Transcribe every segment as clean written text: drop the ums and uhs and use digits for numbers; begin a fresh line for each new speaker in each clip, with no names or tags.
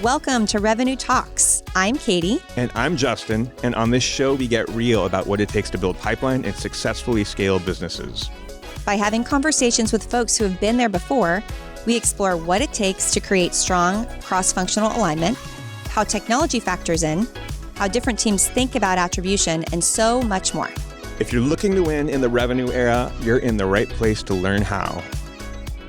Welcome to Revenue Talks. I'm Katie.
And I'm Justin. And on this show, we get real about what it takes to build pipeline and successfully scale businesses.
By having conversations with folks who have been there before, we explore what it takes to create strong cross-functional alignment, how technology factors in, how different teams think about attribution, and so much more.
If you're looking to win in the revenue era, you're in the right place to learn how.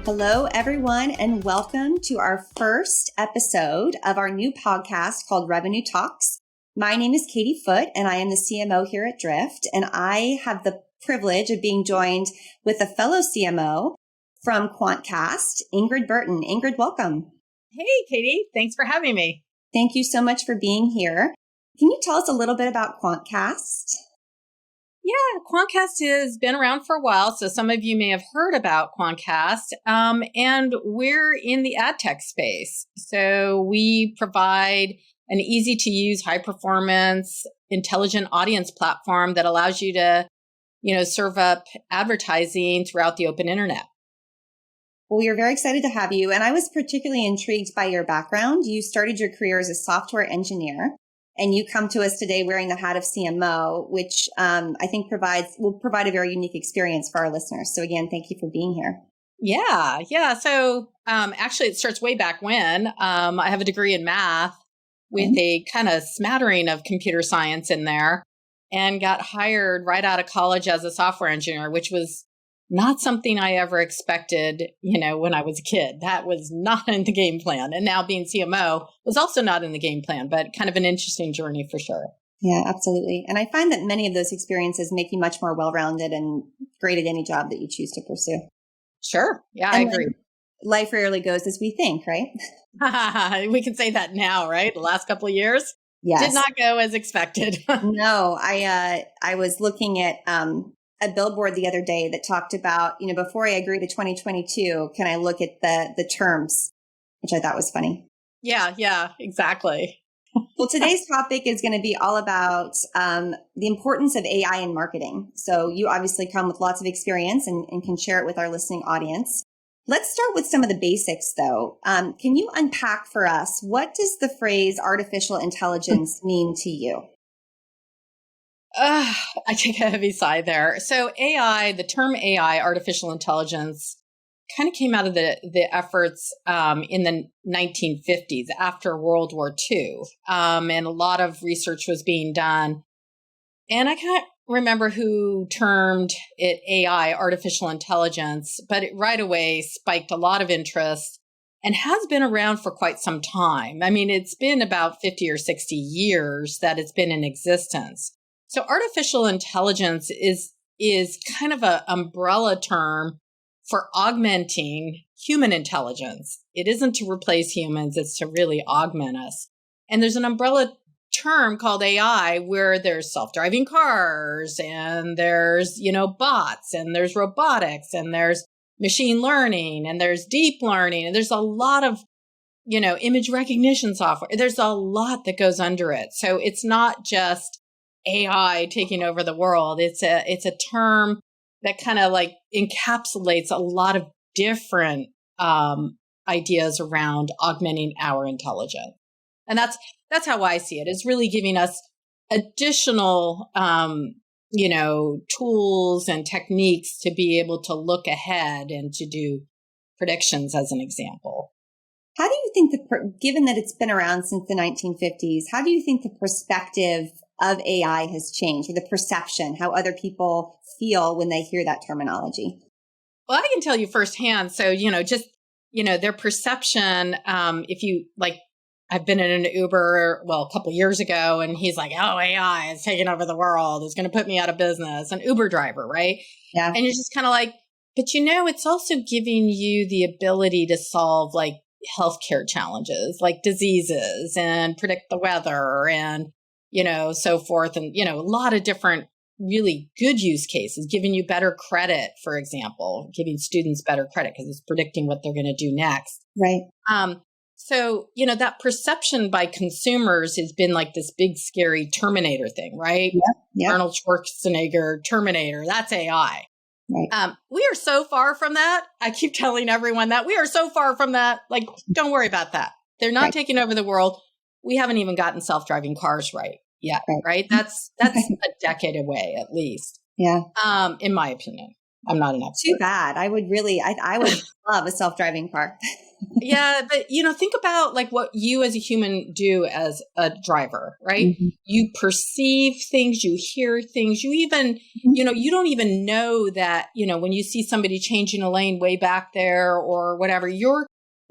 Hello, everyone, and welcome to our first episode of our new podcast called Revenue Talks. My name is Katie Foote, and I am the CMO here at Drift, and I have the privilege of being joined with a fellow CMO from Quantcast, Ingrid Burton. Ingrid, welcome.
Hey, Katie. Thanks for having me.
Thank you so much for being here. Can you tell us a little bit about Quantcast?
Yeah, Quantcast has been around for a while, so some of you may have heard about Quantcast, and we're in the ad tech space. So we provide an easy-to-use, high-performance, intelligent audience platform that allows you to, serve up advertising throughout the open internet.
Well, we are very excited to have you, and I was particularly intrigued by your background. You started your career as a software engineer. And you come to us today wearing the hat of CMO, which I think will provide a very unique experience for our listeners. So again, thank you for being here.
Yeah. So actually, it starts way back when. I have a degree in math with a kind of smattering of computer science in there, and got hired right out of college as a software engineer, which was not something I ever expected, when I was a kid. That was not in the game plan. And now being CMO was also not in the game plan, but kind of an interesting journey for sure.
Yeah, absolutely. And I find that many of those experiences make you much more well-rounded and great at any job that you choose to pursue.
Sure. Yeah, I agree.
Life rarely goes as we think, right?
We can say that now, right? The last couple of years
Yes.
Did not go as expected.
No, I was looking at a billboard the other day that talked about, before I agree to 2022, can I look at the terms, which I thought was funny.
Yeah, exactly.
Well, today's topic is going to be all about the importance of AI in marketing. So you obviously come with lots of experience and can share it with our listening audience. Let's start with some of the basics, though. Can you unpack for us, what does the phrase artificial intelligence mean to you?
I take a heavy sigh there. So AI, the term AI, artificial intelligence, kind of came out of the efforts in the 1950s after World War II. And a lot of research was being done. And I can't remember who termed it AI, artificial intelligence, but it right away spiked a lot of interest and has been around for quite some time. I mean, it's been about 50 or 60 years that it's been in existence. So artificial intelligence is kind of an umbrella term for augmenting human intelligence. It isn't to replace humans, it's to really augment us. And there's an umbrella term called AI where there's self-driving cars and there's, bots and there's robotics and there's machine learning and there's deep learning and there's a lot of, image recognition software. There's a lot that goes under it. So it's not just AI taking over the world. It's a term that kind of like encapsulates a lot of different ideas around augmenting our intelligence. And that's how I see it. It's really giving us additional, tools and techniques to be able to look ahead and to do predictions, as an example.
How do you think given that it's been around since the 1950s, how do you think the perspective of AI has changed, or the perception, how other people feel when they hear that terminology?
Well, I can tell you firsthand. So, their perception, if you I've been in an Uber, a couple of years ago, and he's like, oh, AI is taking over the world. It's going to put me out of business. An Uber driver, right?
Yeah.
And you're just kind of like, but it's also giving you the ability to solve healthcare challenges, like diseases, and predict the weather and, so forth. And, a lot of different really good use cases, giving you better credit, for example, giving students better credit because it's predicting what they're going to do next.
Right.
So, that perception by consumers has been like this big, scary Terminator thing, right?
Yeah.
Arnold Schwarzenegger, Terminator, that's AI.
Right.
We are so far from that. I keep telling everyone that we are so far from that. Don't worry about that. They're not
Right.
taking over the world. We haven't even gotten self-driving cars right yet, right? That's a decade away at least.
Yeah.
In my opinion. I'm not an expert.
Too bad. I would love a self-driving car.
Yeah, but think about like what you as a human do as a driver, right?
Mm-hmm.
You perceive things, you hear things, you even, you don't even know that, when you see somebody changing a lane way back there or whatever,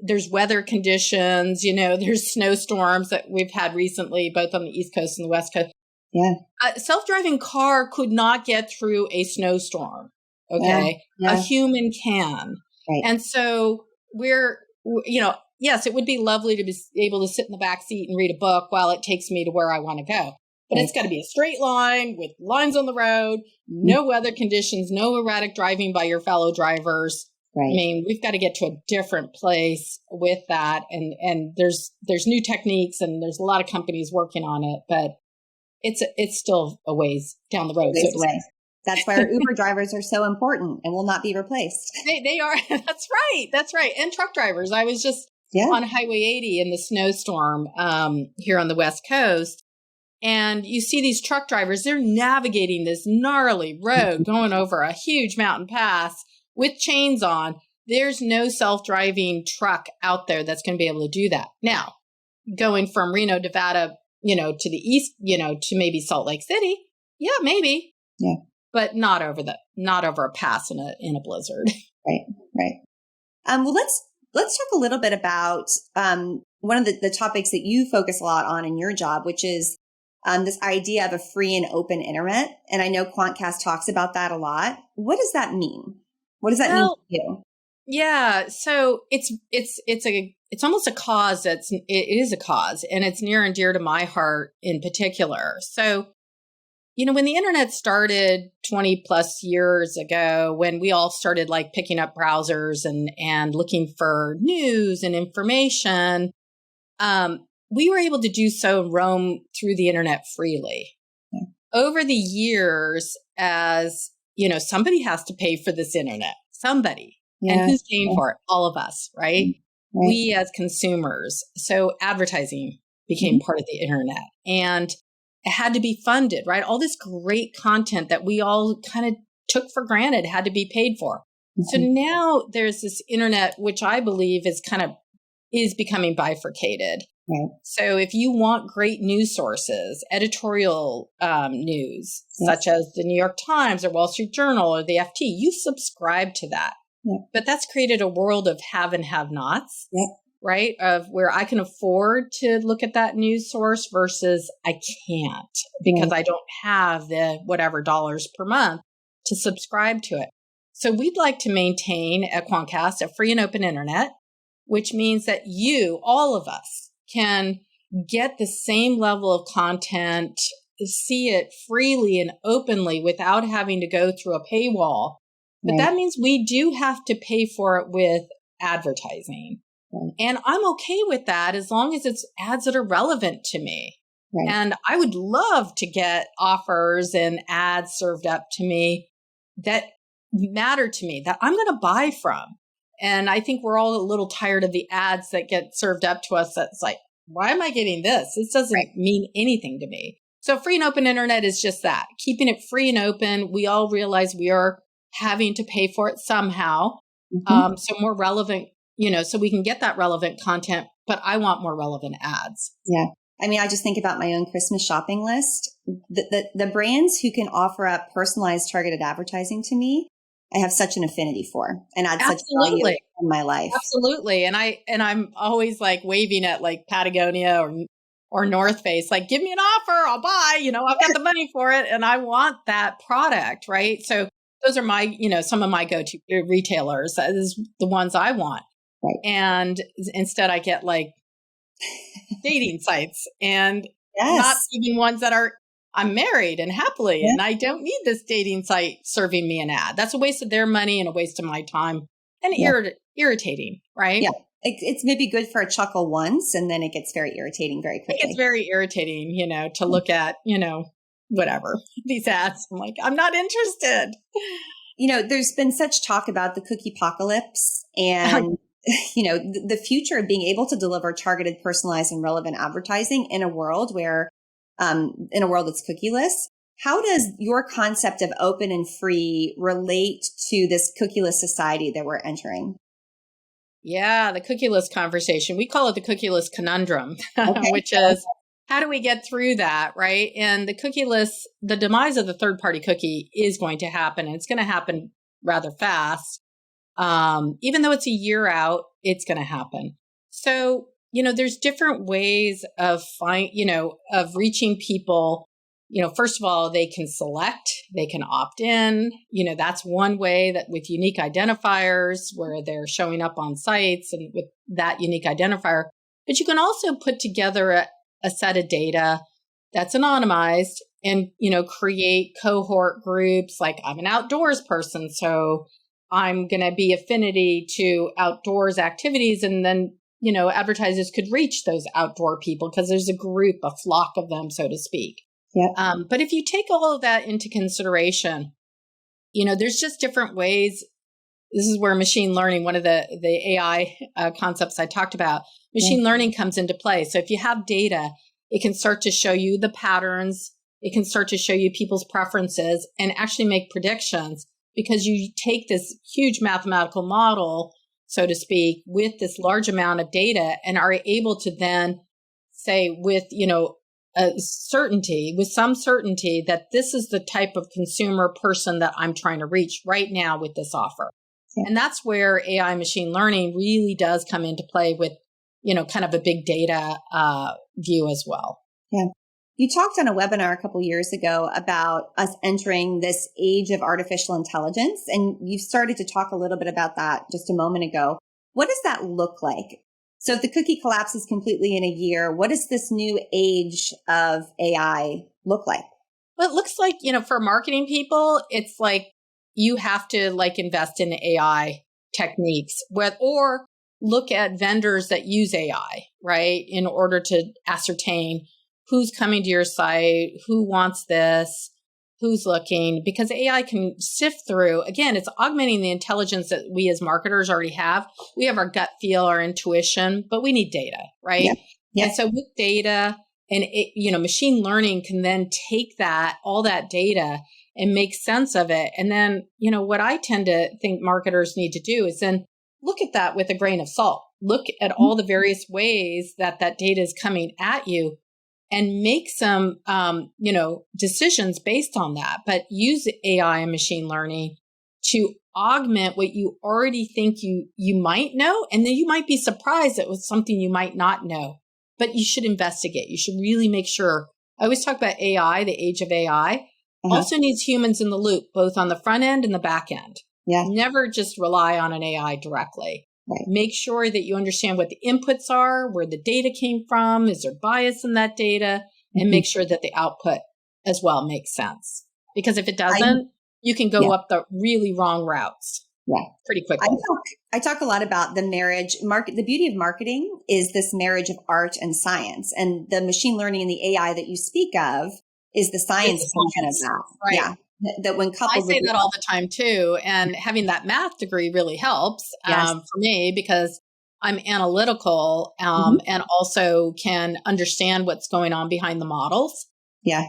there's weather conditions, there's snowstorms that we've had recently, both on the East Coast and the West Coast.
Yeah.
A self-driving car could not get through a snowstorm. Okay.
Yeah.
A human can.
Right.
And so yes, it would be lovely to be able to sit in the back seat and read a book while it takes me to where I want to go. But it's got to be a straight line with lines on the road, no weather conditions, no erratic driving by your fellow drivers. Right. I mean, we've got to get to a different place with that. And there's new techniques and there's a lot of companies working on it, but it's still a ways down the road.
That's why our Uber drivers are so important and will not be replaced.
They are. That's right. And truck drivers. I was just on Highway 80 in the snowstorm here on the West Coast. And you see these truck drivers, they're navigating this gnarly road going over a huge mountain pass with chains on. There's no self-driving truck out there that's going to be able to do that. Now, going from Reno, Nevada, to the east, to maybe Salt Lake City. Yeah, maybe.
Yeah.
But not over a pass in a blizzard.
Right. Well, let's talk a little bit about one of the topics that you focus a lot on in your job, which is this idea of a free and open internet. And I know Quantcast talks about that a lot. What does that mean? What does that mean to you?
Yeah. So it's almost a cause it is a cause, and it's near and dear to my heart in particular. So, when the internet started 20 plus years ago, when we all started like picking up browsers and looking for news and information, we were able to do so and roam through the internet freely. Yeah. Over the years, as somebody has to pay for this internet, somebody. Yeah. And who's paying for it? All of us, right? We as consumers. So advertising became part of the internet, and it had to be funded, right? All this great content that we all kind of took for granted had to be paid for. So now there's this internet, which I believe is becoming bifurcated. Right. So if you want great news sources, editorial news, such as the New York Times or Wall Street Journal or the FT, you subscribe to that. Yeah. But that's created a world of have and have nots, right? Of where I can afford to look at that news source versus I can't because I don't have the whatever dollars per month to subscribe to it. So we'd like to maintain at Quantcast a free and open internet, which means that all of us, can get the same level of content, see it freely and openly without having to go through a paywall. But that means we do have to pay for it with advertising. And I'm okay with that as long as it's ads that are relevant to me. And I would love to get offers and ads served up to me that matter to me, that I'm going to buy from. And I think we're all a little tired of the ads that get served up to us. That's like, why am I getting this? This doesn't mean anything to me. So free and open internet is just that, keeping it free and open. We all realize we are having to pay for it somehow. So more relevant, so we can get that relevant content, but I want more relevant ads.
Yeah. I mean, I just think about my own Christmas shopping list. The brands who can offer up personalized targeted advertising to me, I have such an affinity for and add such value in my life.
Absolutely. And I'm always like waving at like Patagonia or North Face, like, give me an offer, I'll buy, I've got the money for it and I want that product. Right. So those are my, some of my go-to retailers. That is the ones I want. Right. And instead I get like dating sites and not even ones that I'm married and happily, and I don't need this dating site serving me an ad. That's a waste of their money and a waste of my time and irritating, right? Yeah.
It's maybe good for a chuckle once, and then it gets very irritating very quickly.
It gets very irritating, to look at, whatever, these ads. I'm like, I'm not interested.
There's been such talk about the cookie apocalypse and the future of being able to deliver targeted, personalized, and relevant advertising in a world that's cookieless. How does your concept of open and free relate to this cookieless society that we're entering?
Yeah, the cookieless conversation. We call it the cookieless conundrum,
Okay.
which is how do we get through that, right? And the demise of the third-party cookie is going to happen, and it's going to happen rather fast. Even though it's a year out, it's going to happen. So, there's different ways of reaching people. First of all, they can select, they can opt in. That's one way that with unique identifiers where they're showing up on sites and with that unique identifier. But you can also put together a set of data that's anonymized and, create cohort groups. Like I'm an outdoors person, so I'm going to be affinity to outdoors activities. And then, advertisers could reach those outdoor people because there's a group, a flock of them, so to speak.
Yeah.
But if you take all of that into consideration, there's just different ways. This is where machine learning, one of the AI concepts I talked about, machine learning comes into play. So if you have data, it can start to show you the patterns. It can start to show you people's preferences and actually make predictions because you take this huge mathematical model, so to speak, with this large amount of data and are able to then say with, some certainty that this is the type of consumer person that I'm trying to reach right now with this offer. Yeah. And that's where AI machine learning really does come into play with, kind of a big data view as well.
Yeah. You talked on a webinar a couple of years ago about us entering this age of artificial intelligence, and you started to talk a little bit about that just a moment ago. What does that look like? So if the cookie collapses completely in a year, what does this new age of AI look like?
Well, it looks like, for marketing people, it's like you have to invest in AI techniques or look at vendors that use AI, right? In order to ascertain who's coming to your site, who wants this, who's looking, because AI can sift through. Again, it's augmenting the intelligence that we as marketers already have. We have our gut feel, our intuition, but we need data, right?
Yeah. Yeah.
And so with data and machine learning can then take all that data and make sense of it. And then, what I tend to think marketers need to do is then look at that with a grain of salt. Look at all the various ways that data is coming at you and make some, decisions based on that, but use AI and machine learning to augment what you already think you might know. And then you might be surprised it was something you might not know, but you should investigate. You should really make sure. I always talk about AI, the age of AI, also needs humans in the loop, both on the front end and the back end.
Yeah.
Never just rely on an AI directly. Right. Make sure that you understand what the inputs are, where the data came from, is there bias in that data, and make sure that the output as well makes sense. Because if it doesn't, you can go up the really wrong routes pretty quickly.
I talk a lot about the the beauty of marketing is this marriage of art and science. And the machine learning and the AI that you speak of is the science portion of that.
Right.
Yeah. That when coupled
I say that all the time too. And having that math degree really helps for me because I'm analytical and also can understand what's going on behind the models.
Yeah.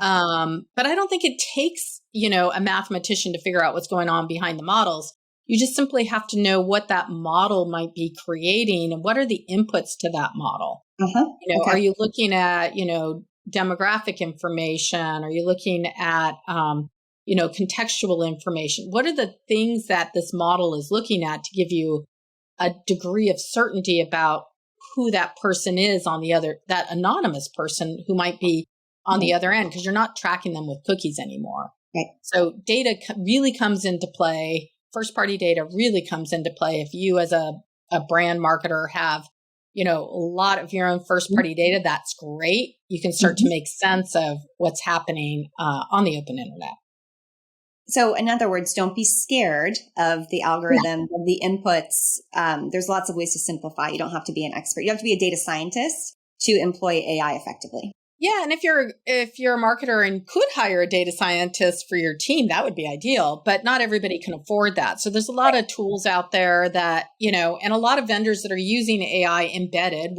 But I don't think it takes, a mathematician to figure out what's going on behind the models. You just simply have to know what that model might be creating and what are the inputs to that model. Are you looking at, demographic information? Are you looking at, contextual information? What are the things that this model is looking at to give you a degree of certainty about who that person is that anonymous person who might be on the other end, because you're not tracking them with cookies anymore.
Right.
So data really comes into play. First party data really comes into play. If you as a brand marketer have, a lot of your own first party data, that's great. You can start to make sense of what's happening on the open internet.
So in other words, don't be scared of the algorithm, of the inputs. There's lots of ways to simplify. You don't have to be an expert. You have to be a data scientist to employ AI effectively.
Yeah, and if you're a marketer and could hire a data scientist for your team, that would be ideal, but not everybody can afford that. So there's a lot of tools out there that, and a lot of vendors that are using AI embedded.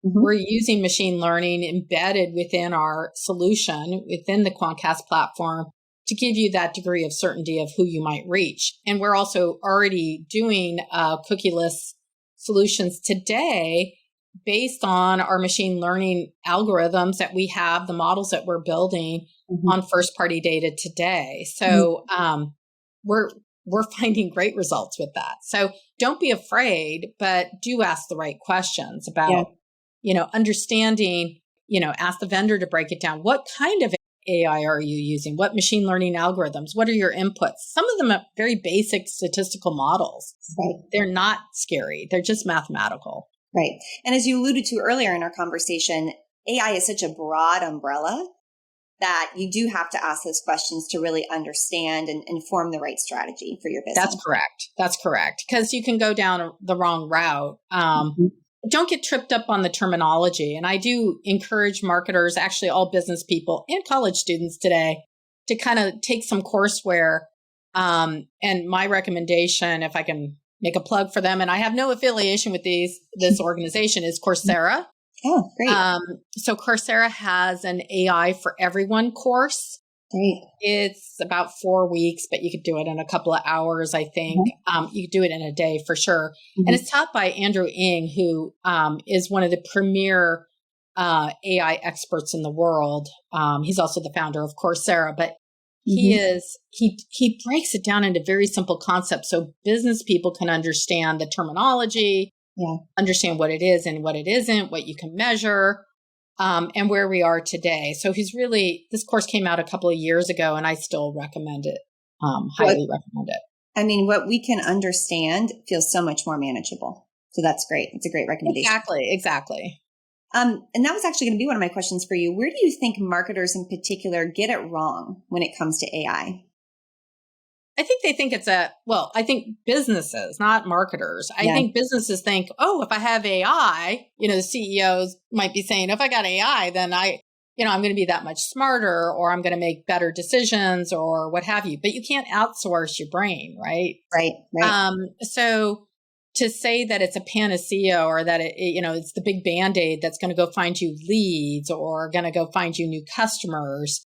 We're using machine learning embedded within our solution, within the Quantcast platform, to give you that degree of certainty of who you might reach. And we're also already doing cookieless solutions today based on our machine learning algorithms that we have, the models that we're building on first party data today. So we're finding great results with that. So don't be afraid, but do ask the right questions about, understanding, ask the vendor to break it down. What kind of AI are you using? What machine learning algorithms? What are your inputs? Some of them are very basic statistical models.
Right.
They're not scary. They're just mathematical.
Right. And as you alluded to earlier in our conversation, AI is such a broad umbrella that you do have to ask those questions to really understand and inform the right strategy for your business.
That's correct. Because you can go down the wrong route. Don't get tripped up on the terminology. And I do encourage marketers, actually all business people and college students today, to kind of take some courseware. And my recommendation, if I can make a plug for them, and I have no affiliation with this organization, is Coursera.
Oh, great.
So Coursera has an AI for Everyone course.
Great.
It's about 4 weeks, but you could do it in a couple of hours, I think. You could do it in a day for sure. And it's taught by Andrew Ng, who is one of the premier AI experts in the world. He's also the founder of Coursera, but he breaks it down into very simple concepts so business people can understand the terminology, understand what it is and what it isn't, what you can measure. And where we are today. So this course came out a couple of years ago and I still recommend it, highly recommend it.
I mean, what we can understand feels so much more manageable. So that's great. It's a great recommendation.
Exactly.
And that was actually going to be one of my questions for you. Where do you think marketers in particular get it wrong when it comes to AI?
I think they think I think businesses, not marketers. I think businesses think, if I have AI, the CEOs might be saying, if I got AI, then I'm going to be that much smarter, or I'm going to make better decisions or what have you. But you can't outsource your brain, right?
Right.
So to say that it's a panacea or that it's the big Band-Aid that's going to go find you leads or going to go find you new customers,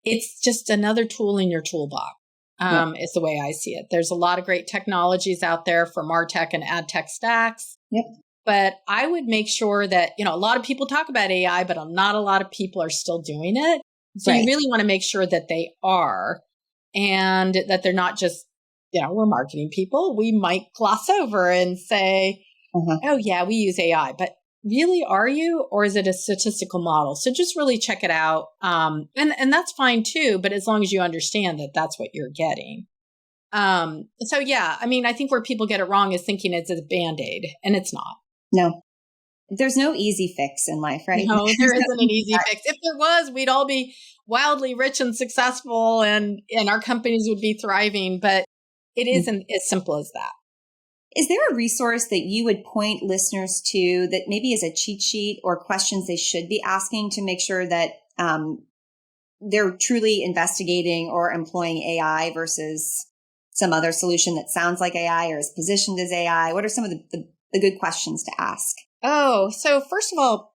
it's just another tool in your toolbox. Is the way I see it. There's a lot of great technologies out there for MarTech and AdTech stacks. But I would make sure that, a lot of people talk about AI, but not a lot of people are still doing it. So you really want to make sure that they are, and that they're not just, we're marketing people. We might gloss over and say, oh yeah, we use AI, but really, are you, or is it a statistical model? So just really check it out. And that's fine too, but as long as you understand that that's what you're getting. So yeah, I mean, I think where people get it wrong is thinking it's a Band-Aid, and it's not.
No, there's no easy fix in life, right?
No, there isn't an easy fix. If there was, we'd all be wildly rich and successful and our companies would be thriving, but it isn't as simple as that.
Is there a resource that you would point listeners to that maybe is a cheat sheet or questions they should be asking to make sure that they're truly investigating or employing AI versus some other solution that sounds like AI or is positioned as AI? What are some of the good questions to ask?
Oh, so first of all,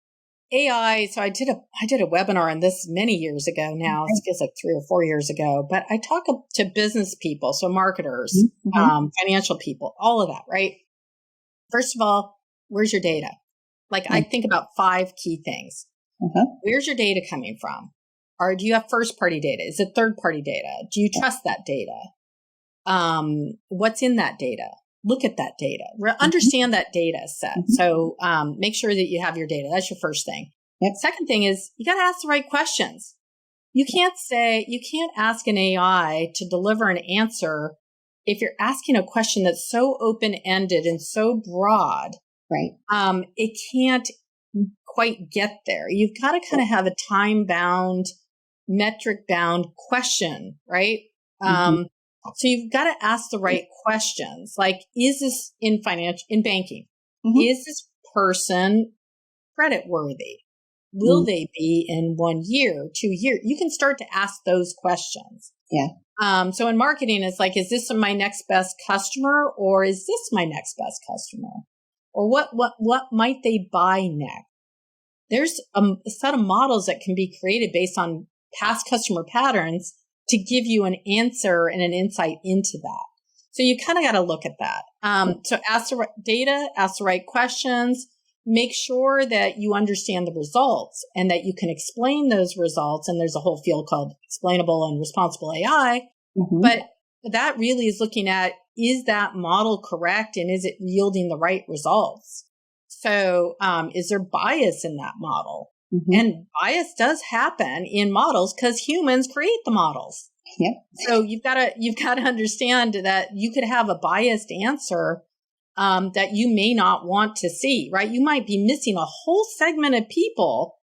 AI. So I did a webinar on this many years ago now. It feels like 3 or 4 years ago, but I talk to business people, so marketers, financial people, all of that, right? First of all, where's your data? Like I think about 5 key things. Where's your data coming from? Or do you have first party data? Is it third party data? Do you trust that data? What's in that data? Look at that data, understand that data set. So make sure that you have your data. That's your first thing. Second thing is you got to ask the right questions. You can't ask an AI to deliver an answer if you're asking a question that's so open-ended and so broad.
Right.
It can't quite get there. You've got to kind of have a time-bound, metric-bound question, right? So you've got to ask the right questions. Like, is this in banking? Is this person credit worthy? Will they be in 1 year, 2 years? You can start to ask those questions.
Yeah.
So in marketing, it's like, is this my next best customer, or is this my next best customer? Or what might they buy next? There's a set of models that can be created based on past customer patterns to give you an answer and an insight into that. So you kind of got to look at that. So ask the right data, ask the right questions, make sure that you understand the results and that you can explain those results. And there's a whole field called explainable and responsible AI.
Mm-hmm.
But that really is looking at, is that model correct? And is it yielding the right results? So is there bias in that model?
Mm-hmm.
And bias does happen in models because humans create the models.
Yep.
So you've got to understand that you could have a biased answer that you may not want to see, right? You might be missing a whole segment of people,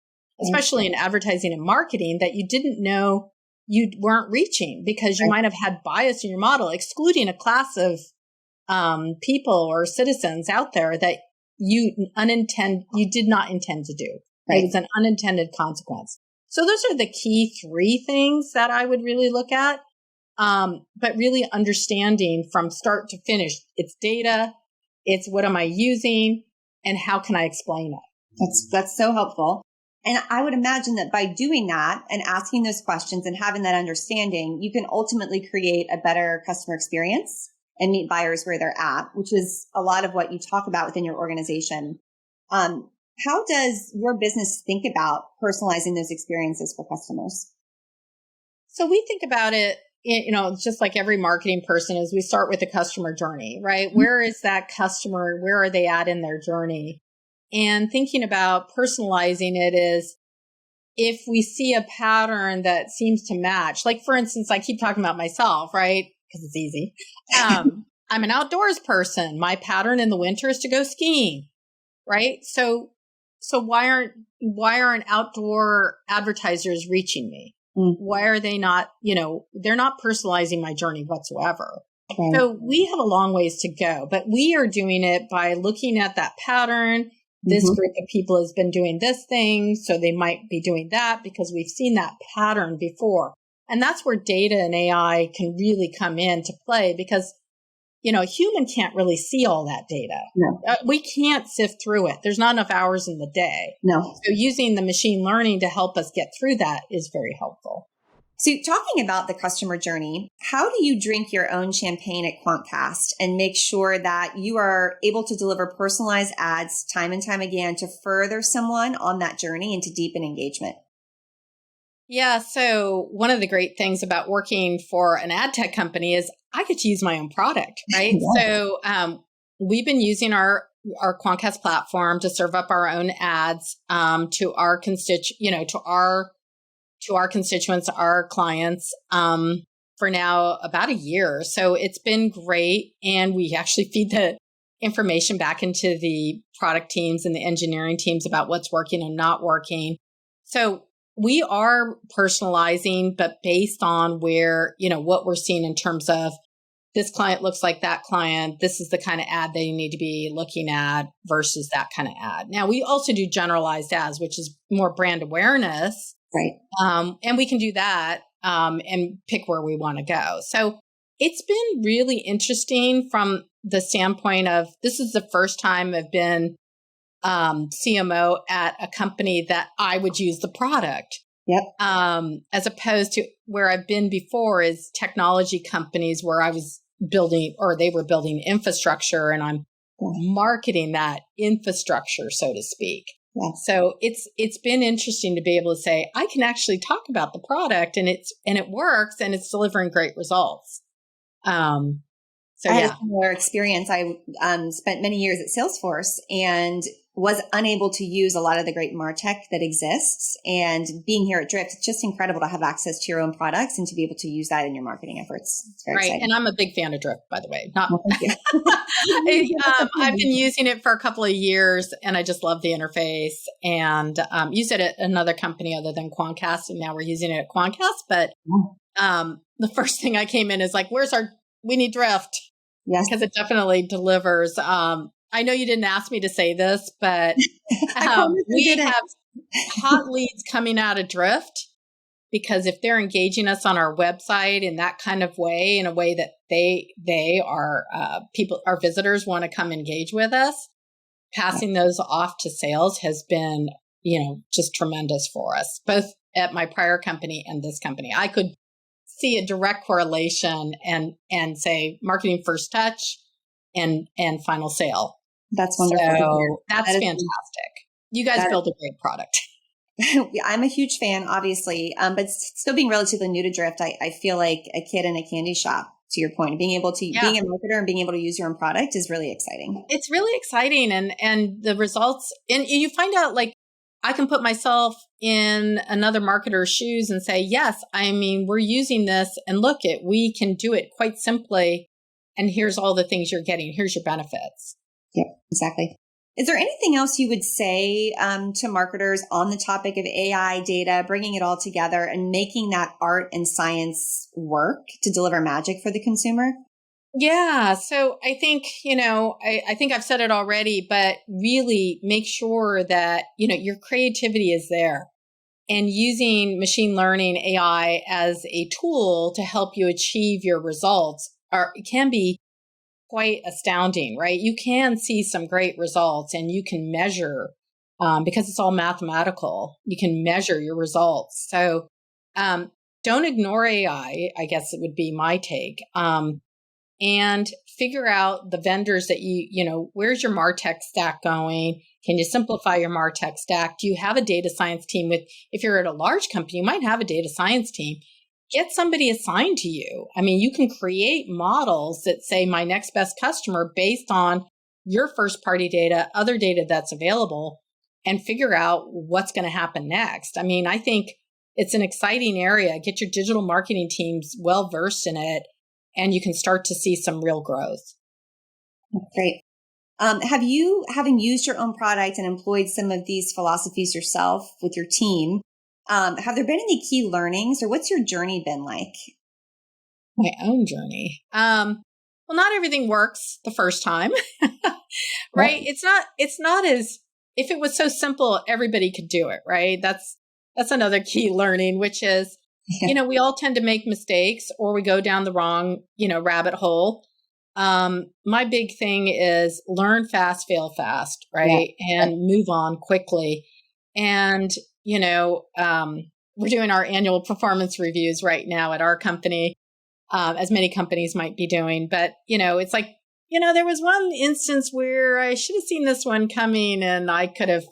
especially in advertising and marketing, that you didn't know you weren't reaching because you might have had bias in your model, excluding a class of people or citizens out there that you did not intend to do. Right? It was an unintended consequence. So those are the key 3 things that I would really look at. But really understanding from start to finish, it's data, it's what am I using, and how can I explain it?
That's so helpful. And I would imagine that by doing that and asking those questions and having that understanding, you can ultimately create a better customer experience and meet buyers where they're at, which is a lot of what you talk about within your organization. How does your business think about personalizing those experiences for customers?
So we think about it, just like every marketing person, is we start with the customer journey, right? Mm-hmm. Where is that customer? Where are they at in their journey? And thinking about personalizing it is if we see a pattern that seems to match, like for instance, I keep talking about myself, right? Because it's easy. I'm an outdoors person. My pattern in the winter is to go skiing, right? So why aren't outdoor advertisers reaching me? Why are they not, they're not personalizing my journey whatsoever. Okay. So we have a long ways to go, but we are doing it by looking at that pattern. This group of people has been doing this thing, so they might be doing that because we've seen that pattern before. And that's where data and AI can really come into play because, a human can't really see all that data.
No.
We can't sift through it. There's not enough hours in the day.
No.
So using the machine learning to help us get through that is very helpful.
So talking about the customer journey, how do you drink your own champagne at Quantcast and make sure that you are able to deliver personalized ads time and time again to further someone on that journey and to deepen engagement?
Yeah. So one of the great things about working for an ad tech company is I get to use my own product, right? Yeah. So we've been using our Quantcast platform to serve up our own ads to our constituents, our clients, for now about a year. So it's been great. And we actually feed the information back into the product teams and the engineering teams about what's working and not working. So we are personalizing, but based on where, what we're seeing in terms of this client looks like that client. This is the kind of ad they need to be looking at versus that kind of ad. Now, we also do generalized ads, which is more brand awareness.
Right.
And we can do that and pick where we want to go. So it's been really interesting from the standpoint of this is the first time I've been CMO at a company that I would use the product.
Yep.
As opposed to where I've been before is technology companies where I was building or they were building infrastructure and I'm marketing that infrastructure, so to speak. Yeah. So it's been interesting to be able to say, I can actually talk about the product and it works and it's delivering great results.
I had a similar experience. I spent many years at Salesforce and was unable to use a lot of the great MarTech that exists. And being here at Drift, it's just incredible to have access to your own products and to be able to use that in your marketing efforts. It's very exciting.
And I'm a big fan of Drift, by the way. I've been using it for a couple of years and I just love the interface and used it at another company other than Quantcast. And now we're using it at Quantcast. But the first thing I came in is like, we need Drift.
Yes.
Because it definitely delivers. I know you didn't ask me to say this, but hot leads coming out of Drift, because if they're engaging us on our website in that kind of way, in a way that they are people, our visitors want to come engage with us, passing those off to sales has been, just tremendous for us, both at my prior company and this company. I could see a direct correlation and say marketing first touch and final sale.
That's wonderful.
So that's fantastic. You guys built a great product.
Yeah, I'm a huge fan, obviously, but still being relatively new to Drift, I feel like a kid in a candy shop. To your point, being able to being a marketer and being able to use your own product is really exciting.
It's really exciting, and the results, and you find out, like, I can put myself in another marketer's shoes and say, yes, I mean, we're using this, and look it, we can do it quite simply, and here's all the things you're getting. Here's your benefits.
Yep, exactly. Is there anything else you would say to marketers on the topic of AI data, bringing it all together and making that art and science work to deliver magic for the consumer?
Yeah. So I think, I think I've said it already, but really make sure that, your creativity is there, and using machine learning AI as a tool to help you achieve your results can be quite astounding, right? You can see some great results, and you can measure, because it's all mathematical, you can measure your results. So don't ignore AI, I guess it would be my take. And figure out the vendors that where's your MarTech stack going? Can you simplify your MarTech stack? Do you have a data science team if you're at a large company, you might have a data science team. Get somebody assigned to you. I mean, you can create models that say my next best customer based on your first party data, other data that's available, and figure out what's going to happen next. I mean, I think it's an exciting area. Get your digital marketing teams well versed in it, and you can start to see some real growth.
Great. Have you, having used your own product and employed some of these philosophies yourself with your team, have there been any key learnings, or what's your journey been like?
My own journey. Well, not everything works the first time, right? It's not as, if it was so simple, everybody could do it, right? That's another key learning, which is, we all tend to make mistakes, or we go down the wrong, rabbit hole. My big thing is learn fast, fail fast, right? Yeah. And move on quickly. And, we're doing our annual performance reviews right now at our company, as many companies might be doing. But, it's like, there was one instance where I should have seen this one coming, and I could have,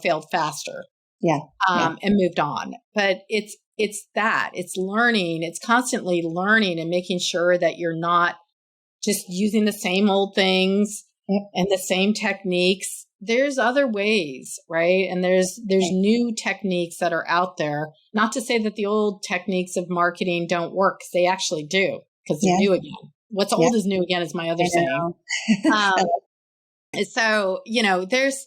failed faster.
Yeah.
And moved on. But it's learning. It's constantly learning and making sure that you're not just using the same old things and the same techniques. There's other ways, right? And there's new techniques that are out there. Not to say that the old techniques of marketing don't work, because they actually do, because they're new again. What's old is new again is my other saying. So, there's,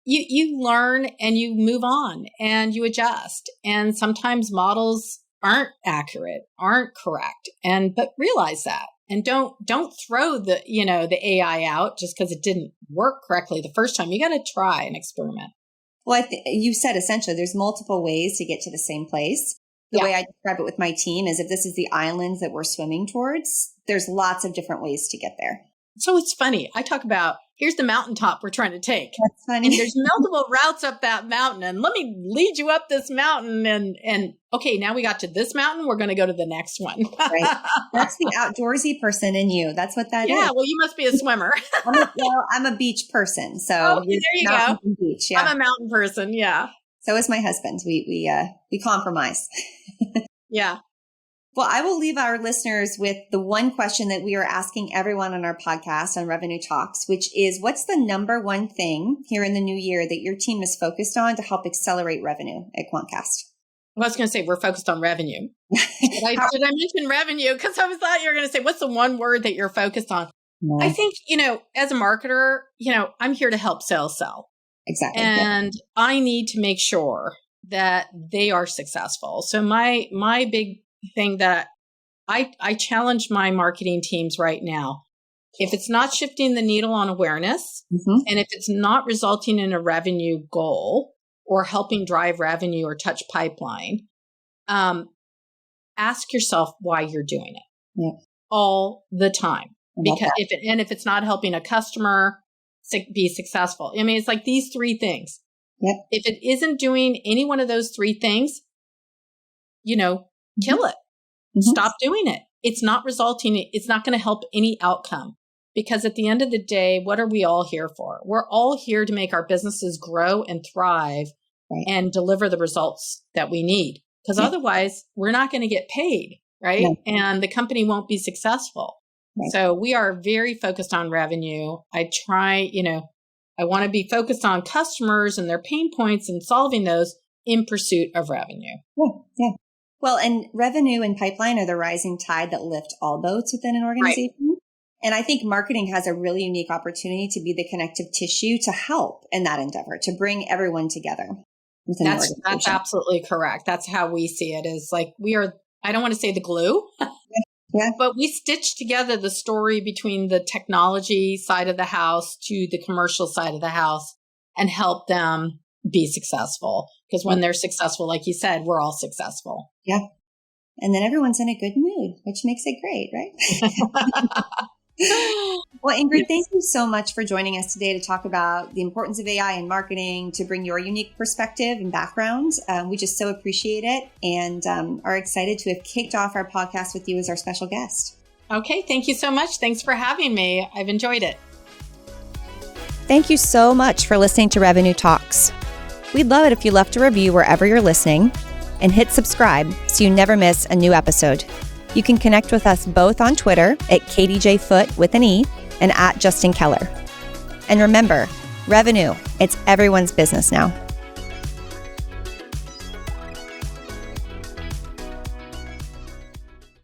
you learn and you move on and you adjust. And sometimes models aren't accurate, aren't correct. But realize that. And don't throw the AI out just because it didn't work correctly the first time. You got to try and experiment.
Well, you said essentially there's multiple ways to get to the same place. The way I describe it with my team is, if this is the island that we're swimming towards, there's lots of different ways to get there.
So it's funny. I talk about, here's the mountaintop we're trying to take.
That's funny.
And there's multiple routes up that mountain, and let me lead you up this mountain. And okay, now we got to this mountain. We're going to go to the next one.
Right. That's the outdoorsy person in you. That's what that is.
Yeah. Well, you must be a swimmer.
I'm a beach person. So
there you go.
Beach,
I'm a mountain person. Yeah.
So is my husband. We compromise.
Yeah.
Well, I will leave our listeners with the one question that we are asking everyone on our podcast on Revenue Talks, which is, what's the number one thing here in the new year that your team is focused on to help accelerate revenue at Quantcast?
Well, I was going to say we're focused on revenue. Did I mention revenue? Because I thought you were going to say, what's the one word that you're focused on? No. I think, as a marketer, I'm here to help sales sell.
Exactly.
And I need to make sure that they are successful. So my big thing that I challenge my marketing teams right now, if it's not shifting the needle on awareness, and if it's not resulting in a revenue goal, or helping drive revenue or touch pipeline, ask yourself why you're doing it all the time. Because if it's not helping a customer be successful, I mean, it's like these three things. If it isn't doing any one of those three things, kill it. Stop doing it. It's not resulting. It's not going to help any outcome, because at the end of the day, what are we all here for? We're all here to make our businesses grow and thrive and deliver the results that we need, because otherwise we're not going to get paid, right? And the company won't be successful. So we are very focused on revenue. I try, I want to be focused on customers and their pain points and solving those in pursuit of revenue.
Well, and revenue and pipeline are the rising tide that lift all boats within an organization. And I think marketing has a really unique opportunity to be the connective tissue to help in that endeavor, to bring everyone together.
That's absolutely correct. That's how we see it, is like we are, I don't want to say the glue, but we stitch together the story between the technology side of the house to the commercial side of the house and help them be successful. Because when they're successful, like you said, we're all successful.
And then everyone's in a good mood, which makes it great, right? Well, Ingrid, thank you so much for joining us today to talk about the importance of AI in marketing, to bring your unique perspective and background. We just so appreciate it and are excited to have kicked off our podcast with you as our special guest.
Okay, thank you so much. Thanks for having me. I've enjoyed it.
Thank you so much for listening to Revenue Talks. We'd love it if you left a review wherever you're listening and hit subscribe so you never miss a new episode. You can connect with us both on Twitter at KDJFoot with an E and at Justin Keller. And remember, revenue, it's everyone's business now.